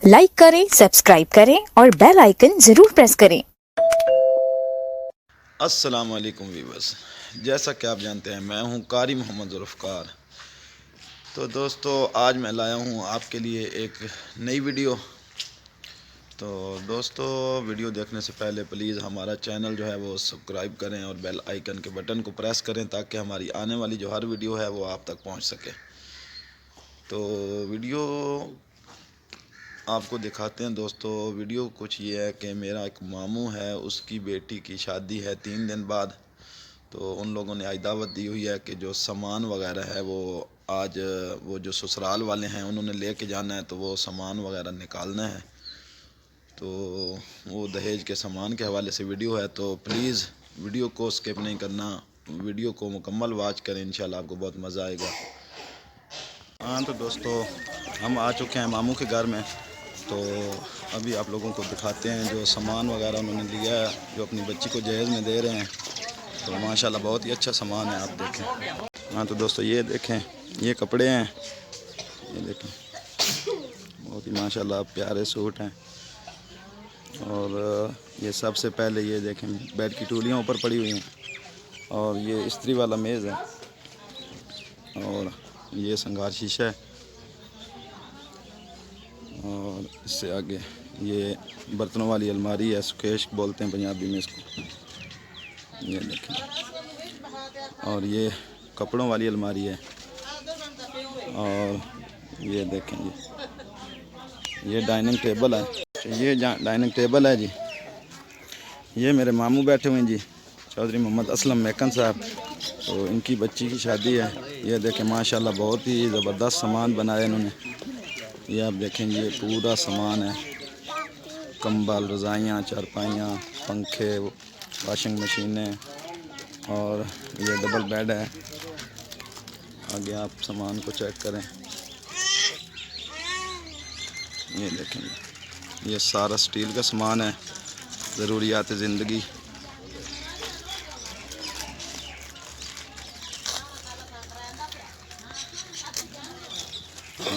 Like करें, subscribe करें और बेल आइकन ज़रूर प्रेस करें। अस्सलाम वालेकुम वीवर्स, जैसा कि आप जानते हैं मैं हूं कारी मोहम्मद ज़ुल्फ़कार। तो दोस्तों आज मैं लाया हूं आपके लिए एक नई वीडियो। तो दोस्तों वीडियो देखने से पहले प्लीज़ हमारा चैनल जो है वो सब्सक्राइब करें और बेल आइकन के बटन को प्रेस करें ताकि हमारी आने वाली जो हर वीडियो है वो आप तक पहुंच सके। तो वीडियो आपको दिखाते हैं दोस्तों। वीडियो कुछ ये है कि मेरा एक मामू है, उसकी बेटी की शादी है 3 दिन बाद। तो उन लोगों ने आज दावत दी हुई है कि जो सामान वगैरह है वो आज वो जो ससुराल वाले हैं उन्होंने लेके जाना है, तो वो सामान वगैरह निकालना है। तो वो दहेज के सामान के हवाले से वीडियो है, तो प्लीज़ वीडियो को स्किप नहीं करना, वीडियो को मुकम्मल वॉच करें, इंशाल्लाह आपको बहुत मज़ा आएगा। हाँ तो दोस्तों हम आ चुके हैं मामू के घर में। तो अभी आप लोगों को दिखाते हैं जो सामान वगैरह उन्होंने लिया है, जो अपनी बच्ची को जहेज़ में दे रहे हैं। तो माशाल्लाह बहुत ही अच्छा सामान है, आप देखें। हाँ तो दोस्तों ये देखें, ये कपड़े हैं, ये देखें बहुत ही माशाल्लाह प्यारे सूट हैं। और ये सबसे पहले ये देखें बेड की टूलियाँ ऊपर पड़ी हुई हैं, और ये इस्त्री वाला मेज़ है, और ये संगार शीशा है, और इससे आगे ये बर्तनों वाली अलमारी है, सुकेश बोलते हैं पंजाबी में इसको, ये देखें। और ये कपड़ों वाली अलमारी है, और ये देखें ये डाइनिंग टेबल है। ये डाइनिंग टेबल है जी। ये मेरे मामू बैठे हुए हैं जी, चौधरी मोहम्मद असलम मेकन साहब। तो इनकी बच्ची की शादी है। ये देखें माशाल्लाह बहुत ही ज़बरदस्त सामान बनाया इन्होंने। ये आप देखें ये पूरा सामान है, कंबल, रज़ाइयाँ, चारपाइयाँ, पंखे, वॉशिंग मशीनें, और ये डबल बेड है। आगे आप सामान को चेक करें, ये देखें ये सारा स्टील का सामान है, ज़रूरियात ज़िंदगी।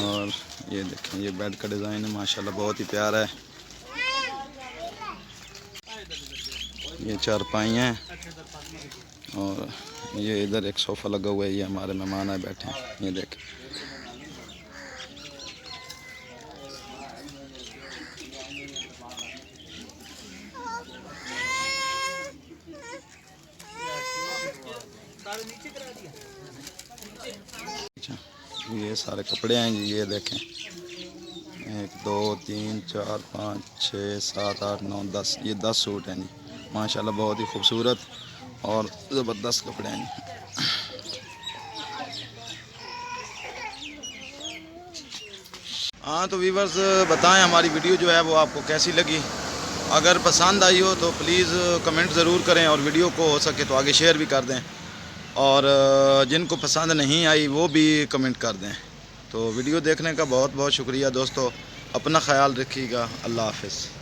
और ये देखें ये बेड का डिज़ाइन है, माशाल्लाह बहुत ही प्यारा है। ये चारपाइयाँ हैं, और ये इधर एक सोफ़ा लगा हुआ है, ये हमारे मेहमान आए बैठे हैं, ये देखें। अच्छा ये सारे कपड़े हैं जी, ये देखें 1 2 3 4 5 6 7 8 9 10, ये 10 सूट हैं जी। माशाल्लाह बहुत ही खूबसूरत और ज़बरदस्त कपड़े हैं जी। हाँ तो व्यूवर्स बताएं हमारी वीडियो जो है वो आपको कैसी लगी। अगर पसंद आई हो तो प्लीज़ कमेंट ज़रूर करें, और वीडियो को हो सके तो आगे शेयर भी कर दें, और जिनको पसंद नहीं आई वो भी कमेंट कर दें। तो वीडियो देखने का बहुत बहुत शुक्रिया दोस्तों, अपना ख्याल रखिएगा, अल्लाह हाफ़िज़।